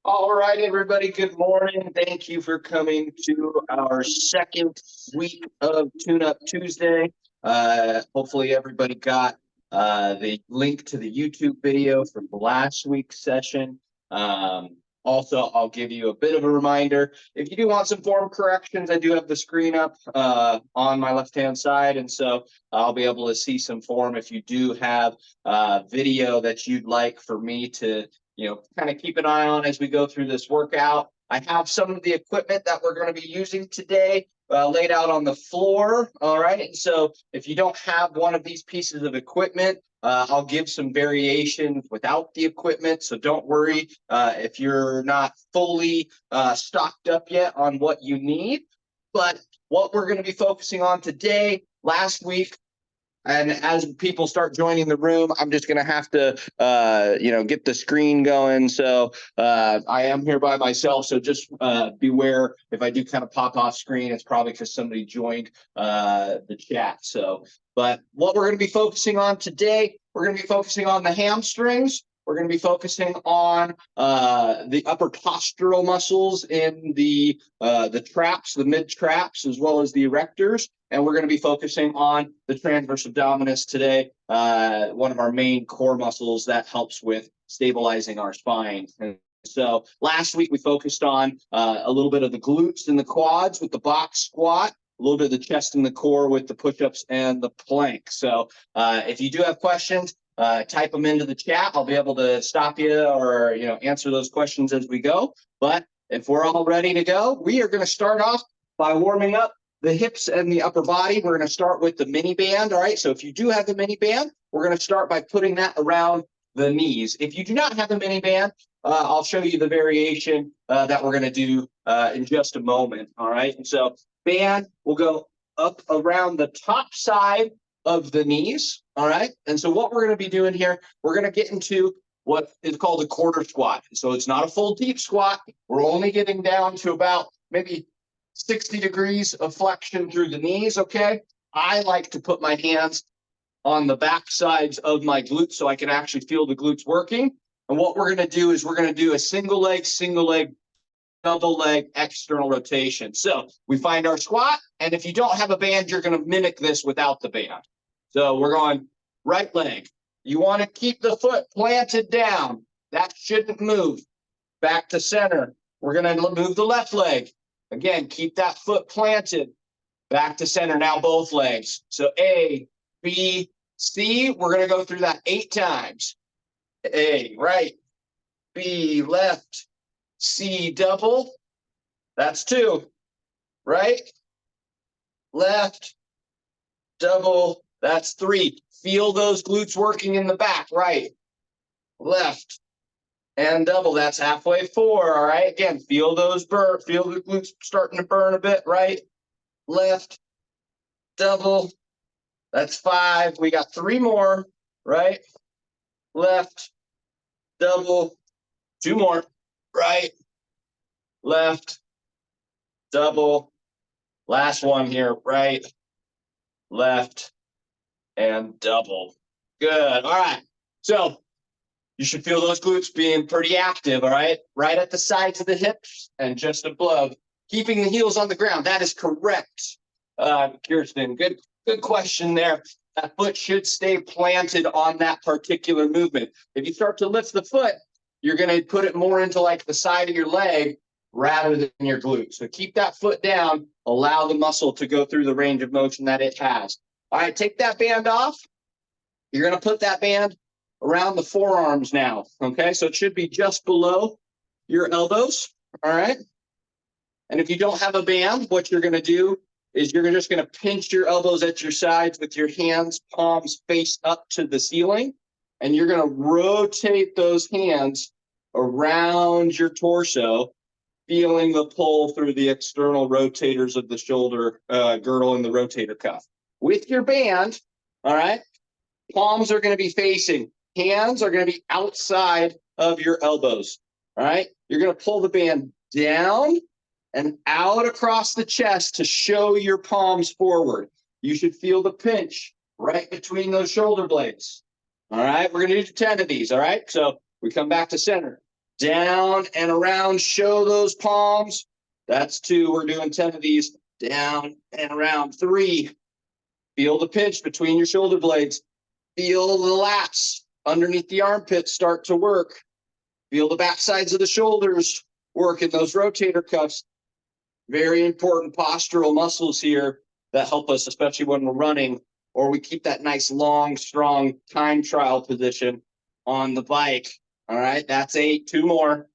All right, everybody, good morning. Thank you for coming to our second week of Tune Up Tuesday. Hopefully everybody got the link to the YouTube video from last week's session. Also, I'll give you a bit of a reminder. If you do want some form corrections, I do have the screen up on my left-hand side, and so I'll be able to see some form if you do have video that you'd like for me to kind of keep an eye on as we go through this workout. I have some of the equipment that we're going to be using today laid out on the floor. All right. And so if you don't have one of these pieces of equipment, I'll give some variation without the equipment. So don't worry if you're not fully stocked up yet on what you need. But what we're going to be focusing on today, last week, and as people start joining the room, I'm just going to have to, get the screen going. So I am here by myself. So just beware if I do kind of pop off screen, it's probably because somebody joined the chat. But what we're going to be focusing on today, we're going to be focusing on the hamstrings. We're going to be focusing on the upper postural muscles in the traps, the mid traps, as well as the erectors. And we're going to be focusing on the transverse abdominis today, one of our main core muscles that helps with stabilizing our spine. And so last week we focused on a little bit of the glutes and the quads with the box squat, a little bit of the chest and the core with the push-ups and the plank. So if you do have questions, type them into the chat. I'll be able to stop you or answer those questions as we go. But if we're all ready to go, we are going to start off by warming up the hips and the upper body. We're going to start with the mini band. All right. So if you do have the mini band, we're going to start by putting that around the knees. If you do not have the mini band, I'll show you the variation that we're going to do in just a moment. All right. And so band will go up around the top side of the knees. All right. And so what we're going to be doing here, we're going to get into what is called a quarter squat. So it's not a full deep squat. We're only getting down to about maybe 60 degrees of flexion through the knees. Okay. I like to put my hands on the back sides of my glutes so I can actually feel the glutes working. And what we're going to do is we're going to do a single leg, double leg external rotation. So we find our squat. And if you don't have a band, you're going to mimic this without the band. So we're going right leg. You want to keep the foot planted down. That shouldn't move. Back to center. We're going to move the left leg. Again, keep that foot planted. Back to center. Now both legs. So A, B, C. We're going to go through that 8 times. A, right. B, left. C, double. That's 2. Right. Left. Double. That's 3. Feel those glutes working in the back. Right. Left. And double. That's halfway 4. All right. Again, feel those burn. Feel the glutes starting to burn a bit. Right. Left. Double. That's 5. We got 3 more. Right. Left. Double. 2 more. Right. Left. Double. Last one here. Right. Left. And double. Good. All right. So you should feel those glutes being pretty active. All right. Right at the sides of the hips and just above. Keeping the heels on the ground. That is correct. Kirsten, good question there. That foot should stay planted on that particular movement. If you start to lift the foot, you're going to put it more into like the side of your leg rather than your glute. So keep that foot down. Allow the muscle to go through the range of motion that it has. All right, take that band off. You're going to put that band around the forearms now, okay? So it should be just below your elbows, all right? And if you don't have a band, what you're going to do is you're just going to pinch your elbows at your sides with your hands, palms face up to the ceiling, and you're going to rotate those hands around your torso, feeling the pull through the external rotators of the shoulder girdle and the rotator cuff. With your band, all right, palms are going to be facing. Hands are going to be outside of your elbows, all right? You're going to pull the band down and out across the chest to show your palms forward. You should feel the pinch right between those shoulder blades, all right? We're going to do 10 of these, all right? So we come back to center. Down and around, show those palms. That's 2. We're doing 10 of these. Down and around. 3. Feel the pinch between your shoulder blades. Feel the lats underneath the armpits start to work. Feel the back sides of the shoulders work in those rotator cuffs. Very important postural muscles here that help us, especially when we're running, or we keep that nice, long, strong time trial position on the bike. All right, that's 8. 2 more.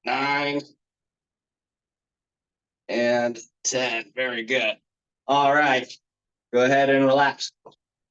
9 and 10. Very good. All right, go ahead and relax.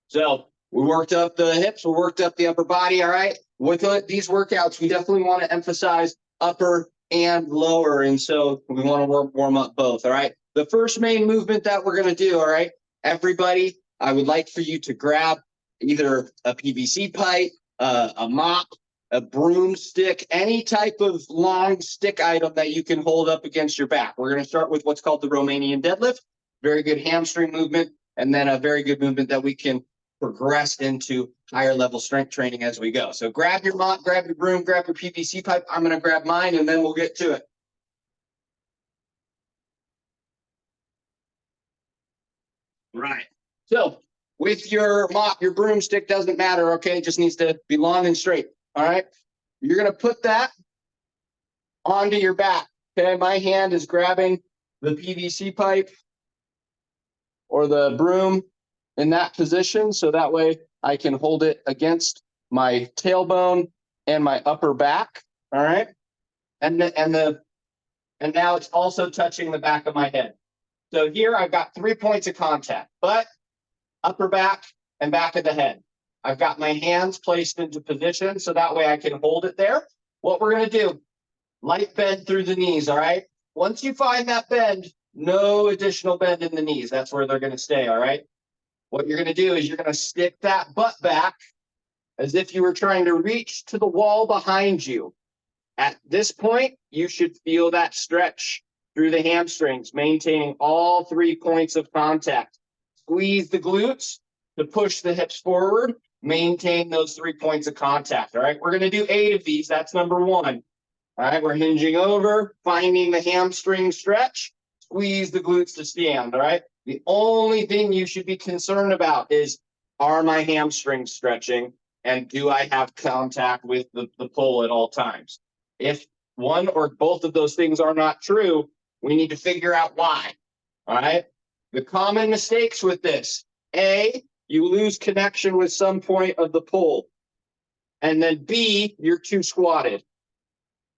So we worked up the hips, we worked up the upper body. All right, with these workouts, we definitely want to emphasize upper and lower, and so we want to warm up both. All right, the first main movement that we're going to do, all right, everybody, I would like for you to grab either a PVC pipe, a mop, a broomstick, any type of long stick item that you can hold up against your back. We're going to start with what's called the Romanian deadlift. Very good hamstring movement, and then a very good movement that we can progress into higher level strength training as we go. So grab your mop, grab your broom, grab your PVC pipe. I'm going to grab mine, and then we'll get to it. Right. So with your mop, your broomstick, doesn't matter, okay? It just needs to be long and straight, all right? You're going to put that onto your back, okay? My hand is grabbing the PVC pipe or the broom in that position, so that way I can hold it against my tailbone and my upper back, all right? And now it's also touching the back of my head. So here I've got 3 points of contact: butt, upper back, and back of the head. I've got my hands placed into position so that way I can hold it there. What we're going to do, light bend through the knees, all right? Once you find that bend, no additional bend in the knees. That's where they're going to stay, all right? What you're going to do is you're going to stick that butt back as if you were trying to reach to the wall behind you. At this point, you should feel that stretch through the hamstrings, maintaining all 3 points of contact. Squeeze the glutes to push the hips forward. Maintain those 3 points of contact, all right? We're going to do 8 of these. That's number 1. All right, we're hinging over, finding the hamstring stretch. Squeeze the glutes to stand, all right? The only thing you should be concerned about is, are my hamstrings stretching, and do I have contact with the pole at all times? If one or both of those things are not true, we need to figure out why, all right? The common mistakes with this: A, you lose connection with some point of the pole, and then B, you're too squatted.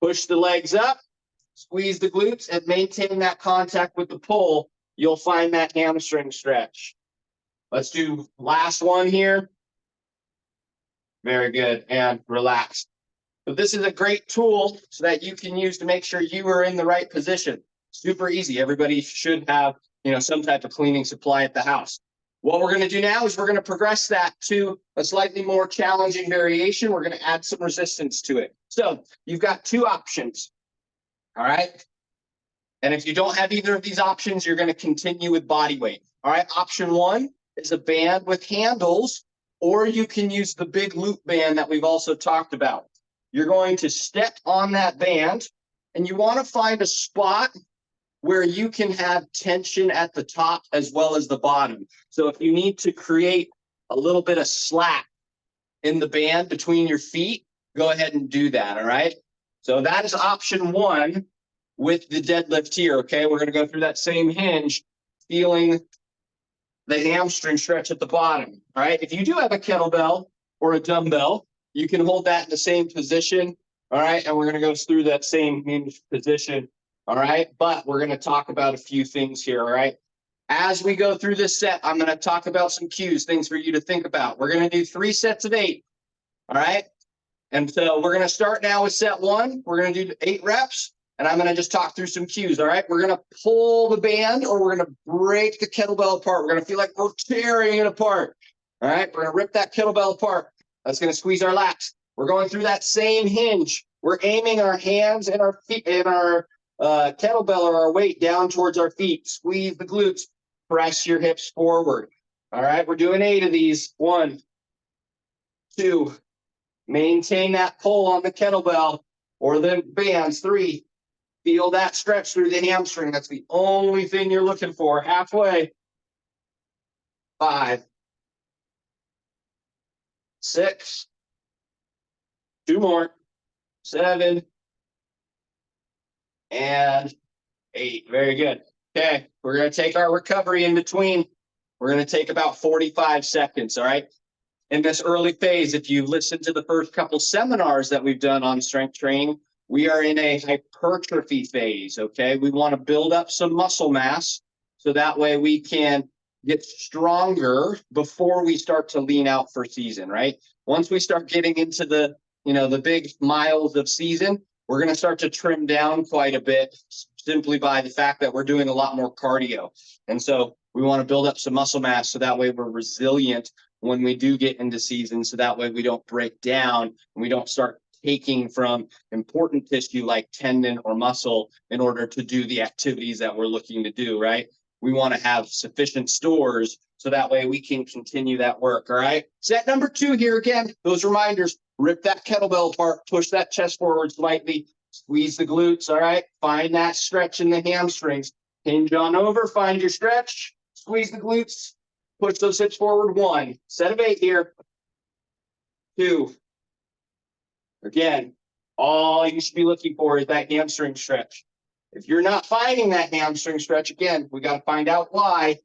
Push the legs up, squeeze the glutes, and maintain that contact with the pole. You'll find that hamstring stretch. Let's do last one here. Very good, and relax. So this is a great tool so that you can use to make sure you are in the right position. Super easy. Everybody should have, some type of cleaning supply at the house. What we're going to do now is we're going to progress that to a slightly more challenging variation. We're going to add some resistance to it. So you've got 2 options, all right? And if you don't have either of these options, you're going to continue with body weight. All right, option 1 is a band with handles, or you can use the big loop band that we've also talked about. You're going to step on that band, and you want to find a spot where you can have tension at the top as well as the bottom. So if you need to create a little bit of slack in the band between your feet, go ahead and do that, all right? So that is option 1 with the deadlift here, okay? We're going to go through that same hinge, feeling the hamstring stretch at the bottom, all right? If you do have a kettlebell or a dumbbell, you can hold that in the same position, all right? And we're going to go through that same hinge position, all right? But we're going to talk about a few things here, all right? As we go through this set, I'm going to talk about some cues, things for you to think about. We're going to do 3 sets of 8, all right? And so we're going to start now with set 1. We're going to do 8 reps, and I'm going to just talk through some cues, all right? We're going to pull the band, or we're going to break the kettlebell apart. We're going to feel like we're tearing it apart, all right? We're going to rip that kettlebell apart. That's going to squeeze our lats. We're going through that same hinge. We're aiming our hands and our feet and our kettlebell or our weight down towards our feet. Squeeze the glutes. Press your hips forward. All right, we're doing 8 of these. 1, 2, Maintain that pull on the kettlebell or the bands. 3, feel that stretch through the hamstring. That's the only thing you're looking for. Halfway. 5, 6, 2 more, 7, and 8. Very good. Okay, we're going to take our recovery in between. We're going to take about 45 seconds, all right? In this early phase, if you listen to the first couple seminars that we've done on strength training, we are in a hypertrophy phase, okay? We want to build up some muscle mass so that way we can get stronger before we start to lean out for season, right? Once we start getting into the, the big miles of season, we're going to start to trim down quite a bit simply by the fact that we're doing a lot more cardio. And so we want to build up some muscle mass so that way we're resilient when we do get into season, so that way we don't break down and we don't start taking from important tissue like tendon or muscle in order to do the activities that we're looking to do, right? We want to have sufficient stores so that way we can continue that work, all right? Set number 2 here again, those reminders, rip that kettlebell apart, push that chest forward slightly, squeeze the glutes, all right? Find that stretch in the hamstrings. Hinge on over, find your stretch, squeeze the glutes, push those hips forward. 1, set of 8 here. 2. Again, all you should be looking for is that hamstring stretch. If you're not finding that hamstring stretch, again, we got to find out why.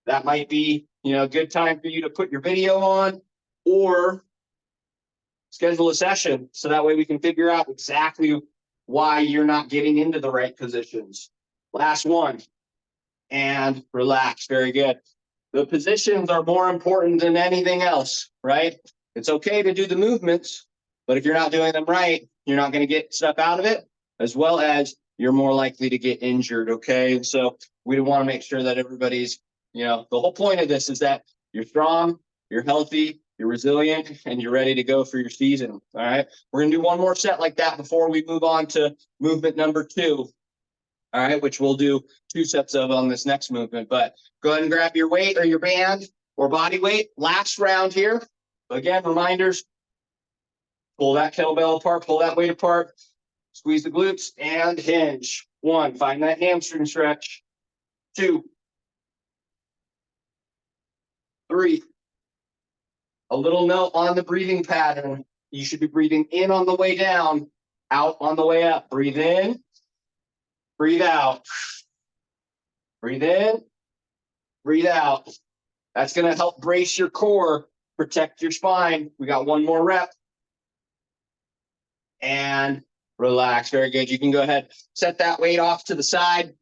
That might be, a good time for you to put your video on or schedule a session so that way we can figure out exactly why you're not getting into the right positions. Last one. And relax. Very good. The positions are more important than anything else, right? It's okay to do the movements, but if you're not doing them right, you're not going to get stuff out of it, as well as you're more likely to get injured, okay? And so we want to make sure that everybody's, the whole point of this is that you're strong, you're healthy, you're resilient, and you're ready to go for your season, all right? We're going to do one more set like that before we move on to movement number 2. All right, which we'll do 2 sets of on this next movement. But go ahead and grab your weight or your band or body weight. Last round here. Again, reminders. Pull that kettlebell apart, pull that weight apart, squeeze the glutes, and hinge. 1, find that hamstring stretch. 2, 3. A little note on the breathing pattern. You should be breathing in on the way down, out on the way up. Breathe in. Breathe out. Breathe in. Breathe out. That's going to help brace your core, protect your spine. We got 1 more rep. And relax. Very good. You can go ahead, set that weight off to the side.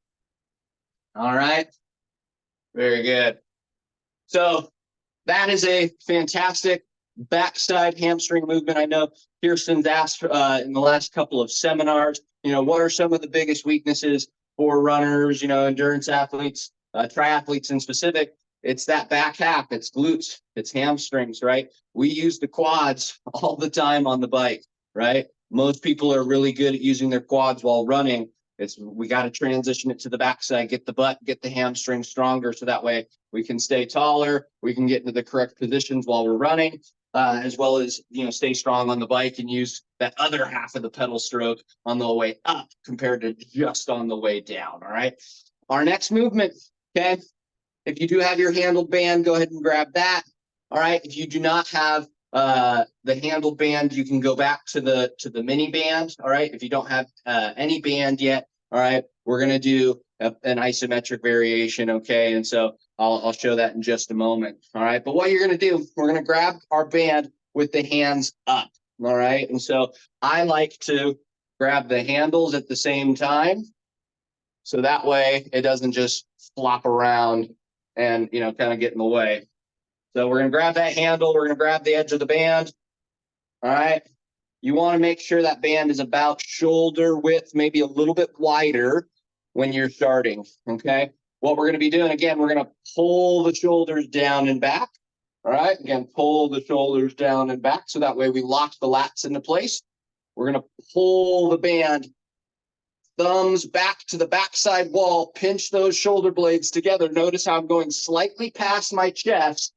All right. Very good. So that is a fantastic backside hamstring movement. I know Kirsten's asked in the last couple of seminars, what are some of the biggest weaknesses for runners, endurance athletes, triathletes in specific? It's that back half. It's glutes. It's hamstrings, right? We use the quads all the time on the bike, right? Most people are really good at using their quads while running. We got to transition it to the backside, get the butt, get the hamstring stronger so that way we can stay taller, we can get into the correct positions while we're running, as well as, stay strong on the bike and use that other half of the pedal stroke on the way up compared to just on the way down, all right? Our next movement, okay? If you do have your handled band, go ahead and grab that, all right? If you do not have the handled band, you can go back to the mini band, all right? If you don't have any band yet, all right, we're going to do an isometric variation, okay? And so I'll show that in just a moment, all right? But what you're going to do, we're going to grab our band with the hands up, all right? And so I like to grab the handles at the same time, so that way it doesn't just flop around and, kind of get in the way. So we're going to grab that handle, we're going to grab the edge of the band, all right? You want to make sure that band is about shoulder width, maybe a little bit wider when you're starting, okay? What we're going to be doing, again, we're going to pull the shoulders down and back, all right? Again, pull the shoulders down and back so that way we lock the lats into place. We're going to pull the band, thumbs back to the backside wall, pinch those shoulder blades together. Notice how I'm going slightly past my chest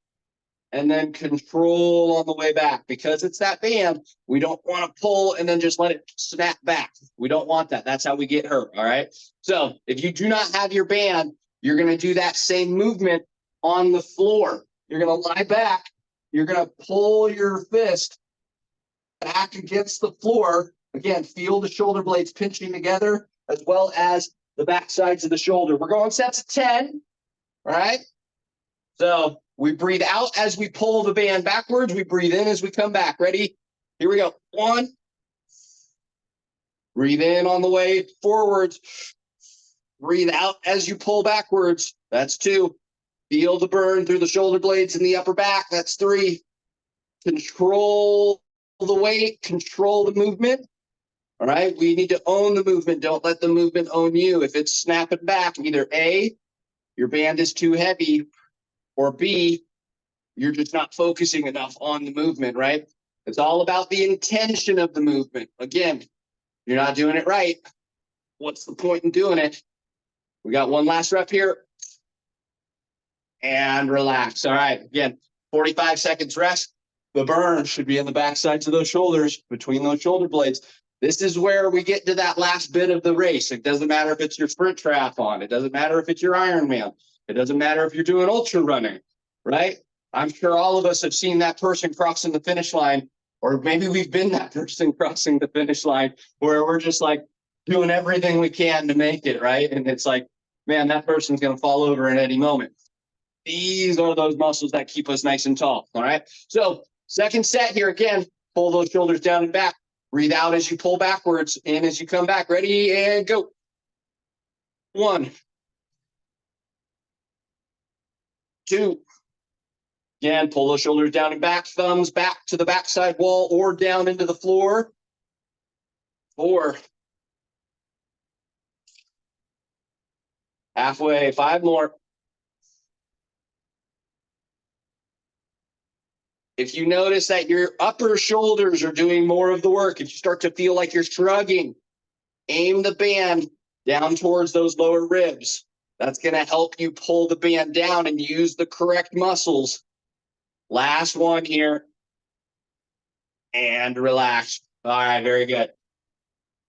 and then control on the way back. Because it's that band, we don't want to pull and then just let it snap back. We don't want that. That's how we get hurt, all right? So if you do not have your band, you're going to do that same movement on the floor. You're going to lie back. You're going to pull your fist back against the floor. Again, feel the shoulder blades pinching together as well as the back sides of the shoulder. We're going sets of 10, all right? So we breathe out as we pull the band backwards. We breathe in as we come back. Ready? Here we go. 1. Breathe in on the way forwards. Breathe out as you pull backwards. That's 2. Feel the burn through the shoulder blades in the upper back. That's 3. Control the weight. Control the movement. All right? We need to own the movement. Don't let the movement own you. If it's snapping back, either A, your band is too heavy, or B, you're just not focusing enough on the movement, right? It's all about the intention of the movement. Again, you're not doing it right. What's the point in doing it? We got one last rep here. And relax. All right, again, 45 seconds rest. The burn should be in the back sides of those shoulders, between those shoulder blades. This is where we get to that last bit of the race. It doesn't matter if it's your sprint triathlon. It doesn't matter if it's your Ironman. It doesn't matter if you're doing ultra running, right? I'm sure all of us have seen that person crossing the finish line, or maybe we've been that person crossing the finish line where we're just like doing everything we can to make it, right? And it's like, man, that person's going to fall over at any moment. These are those muscles that keep us nice and tall, all right? So second set here, again, pull those shoulders down and back. Breathe out as you pull backwards, in as you come back. Ready, and go. 1. 2. Again, pull those shoulders down and back, thumbs back to the backside wall or down into the floor. 4. Halfway, 5 more. If you notice that your upper shoulders are doing more of the work, if you start to feel like you're shrugging, aim the band down towards those lower ribs. That's going to help you pull the band down and use the correct muscles. Last one here. And relax. All right, very good.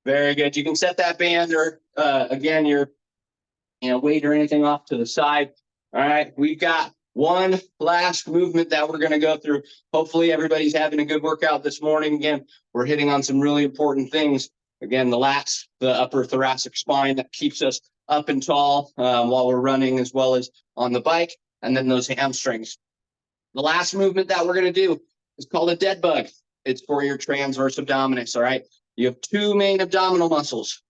Very good. You can set that band or, again, your weight or anything off to the side. All right, we've got one last movement that we're going to go through. Hopefully everybody's having a good workout this morning. Again, we're hitting on some really important things. Again, the lats, the upper thoracic spine that keeps us up and tall while we're running as well as on the bike, and then those hamstrings. The last movement that we're going to do is called a dead bug. It's for your transverse abdominis, all right? You have 2 main abdominal muscles.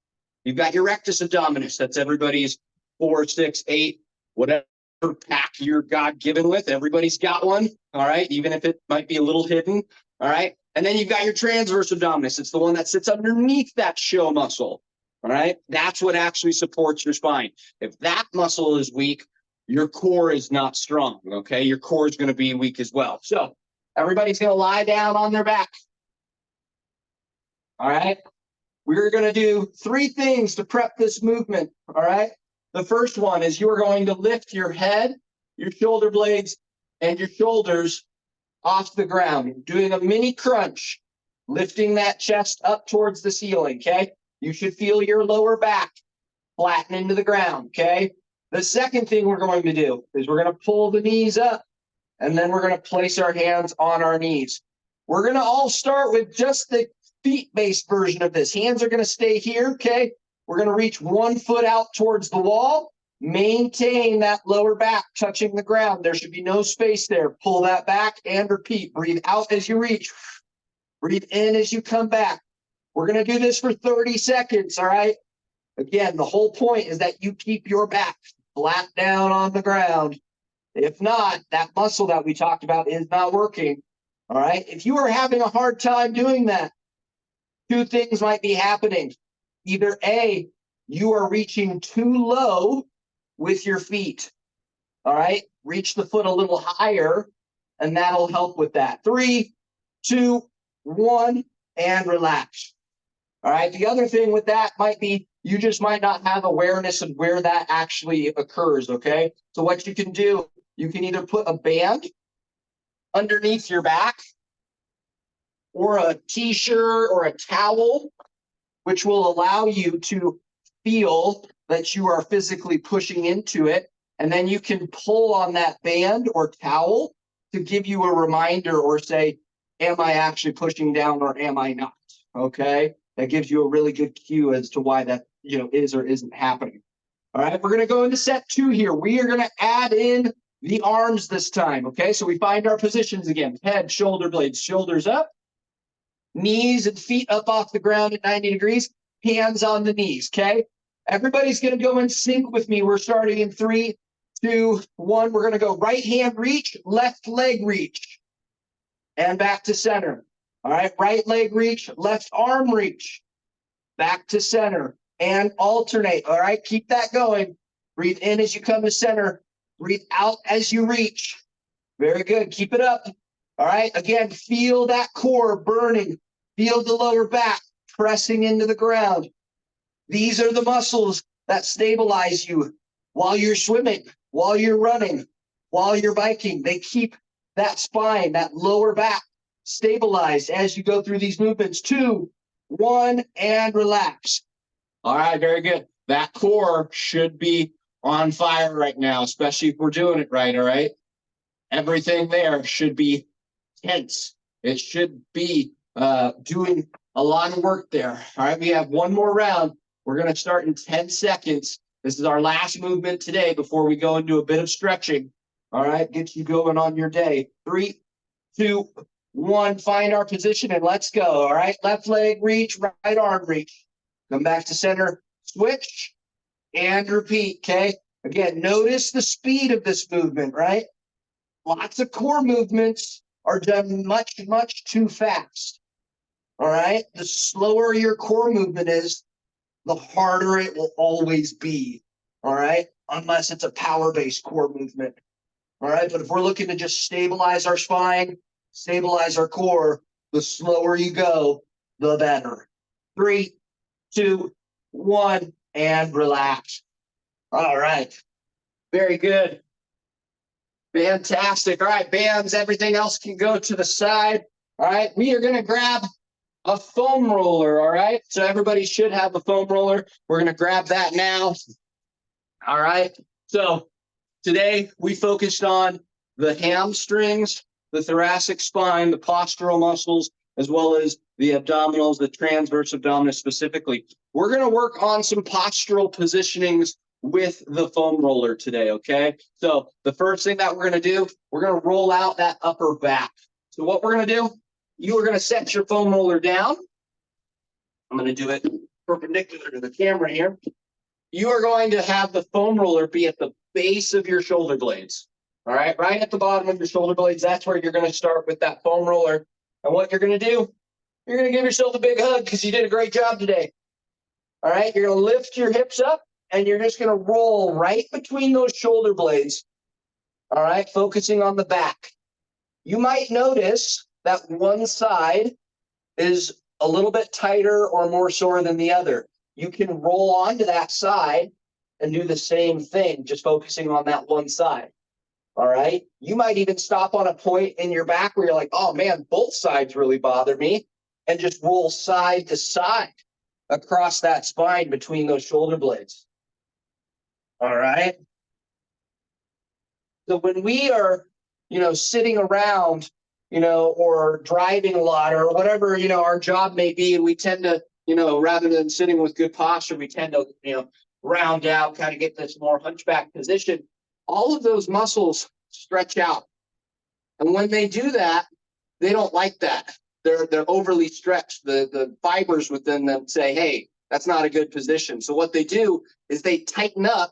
You've got your rectus abdominis. That's everybody's 4, 6, 8, whatever pack you're God-given with. Everybody's got one, all right, even if it might be a little hidden, all right? And then you've got your transverse abdominis. It's the one that sits underneath that show muscle, all right? That's what actually supports your spine. If that muscle is weak, your core is not strong, okay? Your core is going to be weak as well. So everybody's going to lie down on their back, all right? We're going to do 3 things to prep this movement, all right? The first one is you're going to lift your head, your shoulder blades, and your shoulders off the ground, doing a mini crunch, lifting that chest up towards the ceiling, okay? You should feel your lower back flatten into the ground, okay? The second thing we're going to do is we're going to pull the knees up, and then we're going to place our hands on our knees. We're going to all start with just the feet-based version of this. Hands are going to stay here, okay? We're going to reach 1 foot out towards the wall. Maintain that lower back touching the ground. There should be no space there. Pull that back and repeat. Breathe out as you reach. Breathe in as you come back. We're going to do this for 30 seconds, all right? Again, the whole point is that you keep your back flat down on the ground. If not, that muscle that we talked about is not working, all right? If you are having a hard time doing that, 2 things might be happening. Either A, you are reaching too low with your feet, all right? Reach the foot a little higher, and that'll help with that. 3, 2, 1, and relax. All right, the other thing with that might be you just might not have awareness of where that actually occurs, okay? So what you can do, you can either put a band underneath your back, or a t-shirt or a towel, which will allow you to feel that you are physically pushing into it. And then you can pull on that band or towel to give you a reminder or say, am I actually pushing down or am I not? Okay. That gives you a really good cue as to why that, is or isn't happening. All right. We're going to go into set 2 here. We are going to add in the arms this time. Okay. So we find our positions again: head, shoulder blades, shoulders up, knees and feet up off the ground at 90 degrees, hands on the knees. Okay. Everybody's going to go in sync with me. We're starting in 3, 2, 1. We're going to go right hand reach, left leg reach, and back to center. All right. Right leg reach, left arm reach, back to center, and alternate. All right. Keep that going. Breathe in as you come to center. Breathe out as you reach. Very good. Keep it up. All right. Again, feel that core burning. Feel the lower back pressing into the ground. These are the muscles that stabilize you while you're swimming, while you're running, while you're biking. They keep that spine, that lower back stabilized as you go through these movements. 2, 1, and relax. All right, very good. That core should be on fire right now, especially if we're doing it right, all right? Everything there should be tense. It should be doing a lot of work there. All right, we have one more round. We're going to start in 10 seconds. This is our last movement today before we go into a bit of stretching. All right, get you going on your day. 3, 2, 1. Find our position and let's go. All right, left leg reach, right arm reach. Come back to center, switch, and repeat. Okay, again, notice the speed of this movement, right? Lots of core movements are done much, much too fast. All right, the slower your core movement is, the harder it will always be, all right? Unless it's a power-based core movement, all right? But if we're looking to just stabilize our spine, stabilize our core, the slower you go, the better. 3, 2, 1, and relax. All right. Very good. Fantastic. All right, bands, everything else can go to the side. All right, we are going to grab a foam roller, all right? So everybody should have a foam roller. We're going to grab that now. All right. So today we focused on the hamstrings, the thoracic spine, the postural muscles, as well as the abdominals, the transverse abdominis specifically. We're going to work on some postural positionings with the foam roller today, okay? So the first thing that we're going to do, we're going to roll out that upper back. So what we're going to do, you are going to set your foam roller down. I'm going to do it perpendicular to the camera here. You are going to have the foam roller be at the base of your shoulder blades. All right, right at the bottom of your shoulder blades. That's where you're going to start with that foam roller. And what you're going to do, you're going to give yourself a big hug because you did a great job today. All right, you're going to lift your hips up and you're just going to roll right between those shoulder blades. All right, focusing on the back. You might notice that one side is a little bit tighter or more sore than the other. You can roll onto that side and do the same thing, just focusing on that one side. All right. You might even stop on a point in your back where you're like, oh man, both sides really bother me, and just roll side to side across that spine between those shoulder blades. All right. So when we are, sitting around, or driving a lot or whatever, our job may be, we tend to, rather than sitting with good posture, we tend to, round out, kind of get this more hunchback position. All of those muscles stretch out. And when they do that, they don't like that. They're overly stretched. The fibers within them say, hey, that's not a good position. So what they do is they tighten up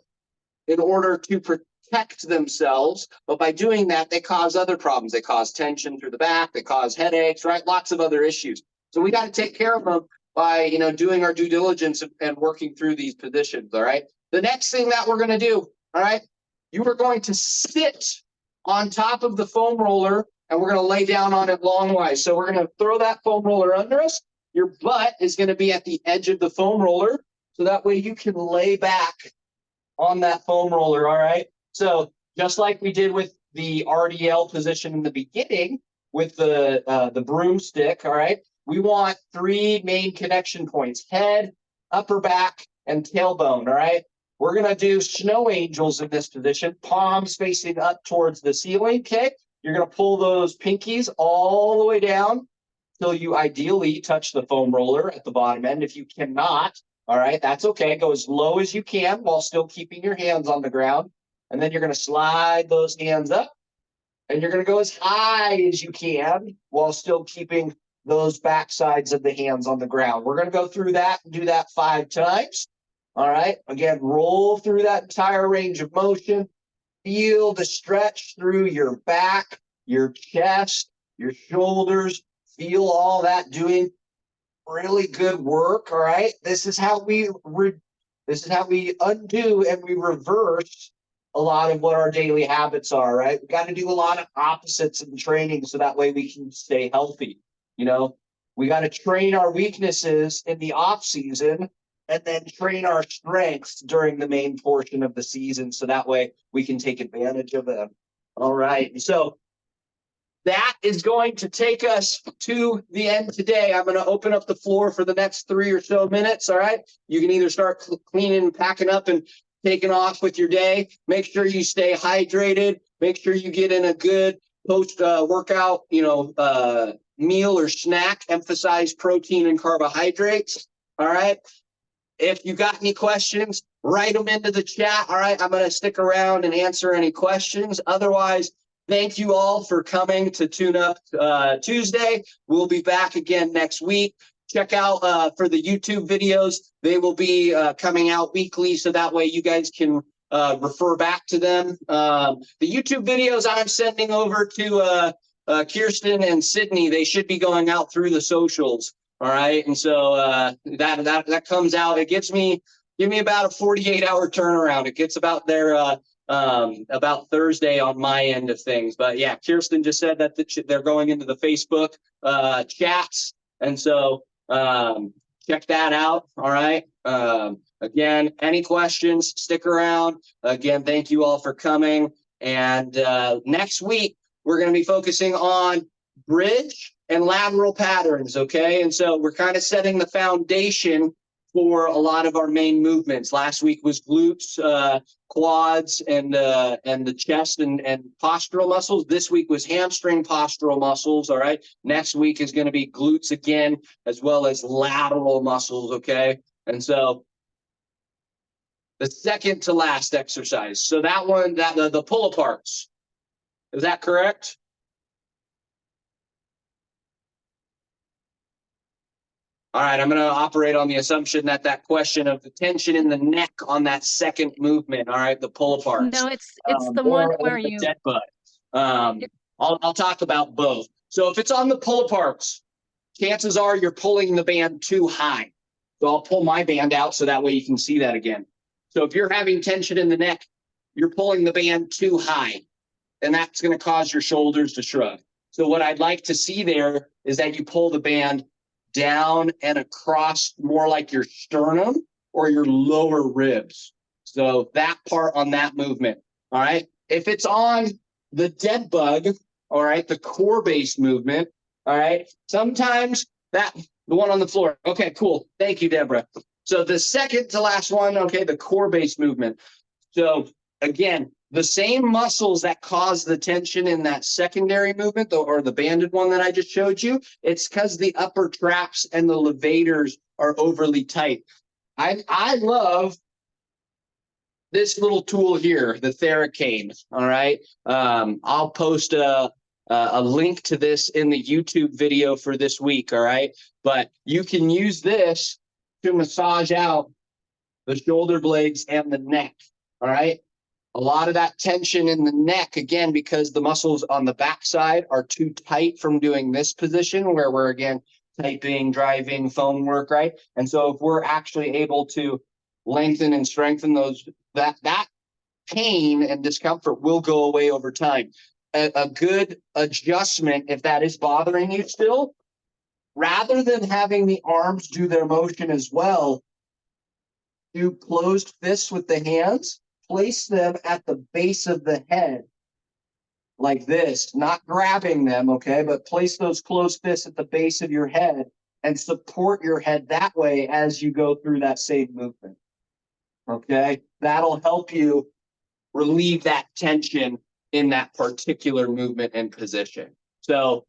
in order to protect themselves. But by doing that, they cause other problems. They cause tension through the back. They cause headaches, right? Lots of other issues. So we got to take care of them by, doing our due diligence and working through these positions, all right? The next thing that we're going to do, all right, you are going to sit on top of the foam roller, and we're going to lay down on it longwise. So we're going to throw that foam roller under us. Your butt is going to be at the edge of the foam roller, so that way you can lay back on that foam roller, all right? So just like we did with the RDL position in the beginning with the broomstick, all right, we want 3 main connection points: head, upper back, and tailbone, all right? We're going to do snow angels in this position, palms facing up towards the ceiling, okay? You're going to pull those pinkies all the way down till you ideally touch the foam roller at the bottom end. If you cannot, all right, that's okay. Go as low as you can while still keeping your hands on the ground. And then you're going to slide those hands up, and you're going to go as high as you can while still keeping those back sides of the hands on the ground. We're going to go through that and do that 5 times. All right. Again, roll through that entire range of motion. Feel the stretch through your back, your chest, your shoulders. Feel all that doing really good work. All right. This is how we undo and we reverse a lot of what our daily habits are, right? We got to do a lot of opposites in training so that way we can stay healthy. You know, we got to train our weaknesses in the off season and then train our strengths during the main portion of the season so that way we can take advantage of them. All right. So that is going to take us to the end today. I'm going to open up the floor for the next 3 or so minutes. All right. You can either start cleaning, packing up, and taking off with your day. Make sure you stay hydrated. Make sure you get in a good post-workout, meal or snack. Emphasize protein and carbohydrates. All right. If you got any questions, write them into the chat. All right. I'm going to stick around and answer any questions. Otherwise, thank you all for coming to Tune Up Tuesday. We'll be back again next week. Check out for the YouTube videos. They will be coming out weekly, so that way you guys can refer back to them. The YouTube videos I'm sending over to Kirsten and Sydney, they should be going out through the socials. All right, and so that comes out. It give me about a 48-hour turnaround. It gets about there about Thursday on my end of things. But yeah, Kirsten just said that they're going into the Facebook chats, and so check that out. All right. Again, any questions, stick around. Again, thank you all for coming. And next week, we're going to be focusing on bridge and lateral patterns. Okay. And so we're kind of setting the foundation for a lot of our main movements. Last week was glutes, quads, and the chest and postural muscles. This week was hamstring postural muscles. All right. Next week is going to be glutes again, as well as lateral muscles. Okay. And so the second to last exercise. So that one, the pull aparts. Is that correct? All right, I'm going to operate on the assumption that question of the tension in the neck on that second movement. All right, the pull apart. No, it's the one where you dead butt. I'll talk about both. So if it's on the pull aparts, chances are you're pulling the band too high. So I'll pull my band out so that way you can see that again. So if you're having tension in the neck, you're pulling the band too high, and that's going to cause your shoulders to shrug. So what I'd like to see there is that you pull the band down and across more like your sternum or your lower ribs. So that part on that movement. All right. If it's on the dead bug, all right, the core base movement. All right. Sometimes the one on the floor. Okay, cool. Thank you, Deborah. So the second to last one. Okay. The core base movement. So again, the same muscles that cause the tension in that secondary movement, or the banded one that I just showed you, it's because the upper traps and the levators are overly tight. I love this little tool here, the Theracane. All right. I'll post a link to this in the YouTube video for this week. All right. But you can use this to massage out the shoulder blades and the neck. All right. A lot of that tension in the neck, again, because the muscles on the backside are too tight from doing this position where we're, again, typing, driving, phone work, right? And so if we're actually able to lengthen and strengthen those, that pain and discomfort will go away over time. A good adjustment, if that is bothering you still, rather than having the arms do their motion as well, do closed fists with the hands. Place them at the base of the head like this, not grabbing them, okay, but place those closed fists at the base of your head and support your head that way as you go through that same movement. Okay, that'll help you relieve that tension in that particular movement and position. So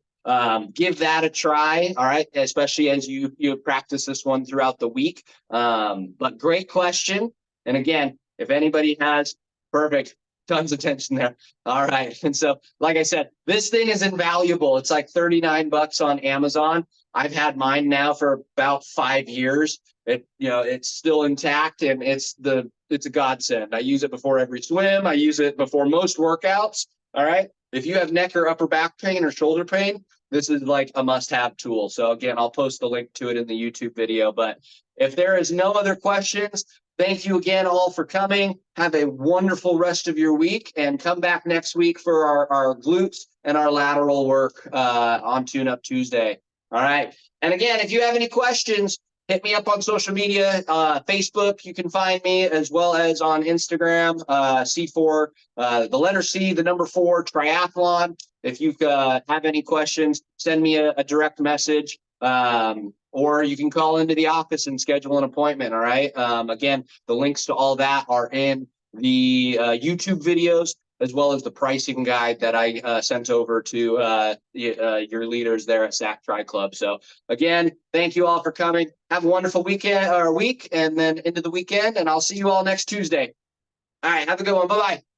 give that a try, all right, especially as you practice this one throughout the week. But great question. And again, if anybody has, perfect, tons of tension there. All right. And so, like I said, this thing is invaluable. It's like $39 on Amazon. I've had mine now for about 5 years. It's still intact, and it's a godsend. I use it before every swim. I use it before most workouts. All right. If you have neck or upper back pain or shoulder pain, this is like a must-have tool. So again, I'll post the link to it in the YouTube video. But if there is no other questions, thank you again all for coming. Have a wonderful rest of your week, and come back next week for our glutes and our lateral work on Tune Up Tuesday. All right. And again, if you have any questions, hit me up on social media, Facebook, you can find me, as well as on Instagram, C4, the letter C, the number 4, triathlon. If you have any questions, send me a direct message, or you can call into the office and schedule an appointment, all right? Again, the links to all that are in the YouTube videos, as well as the pricing guide that I sent over to your leaders there at SAC Tri Club. So again, thank you all for coming. Have a wonderful weekend or week, and then into the weekend, and I'll see you all next Tuesday. All right, have a good one. Bye-bye.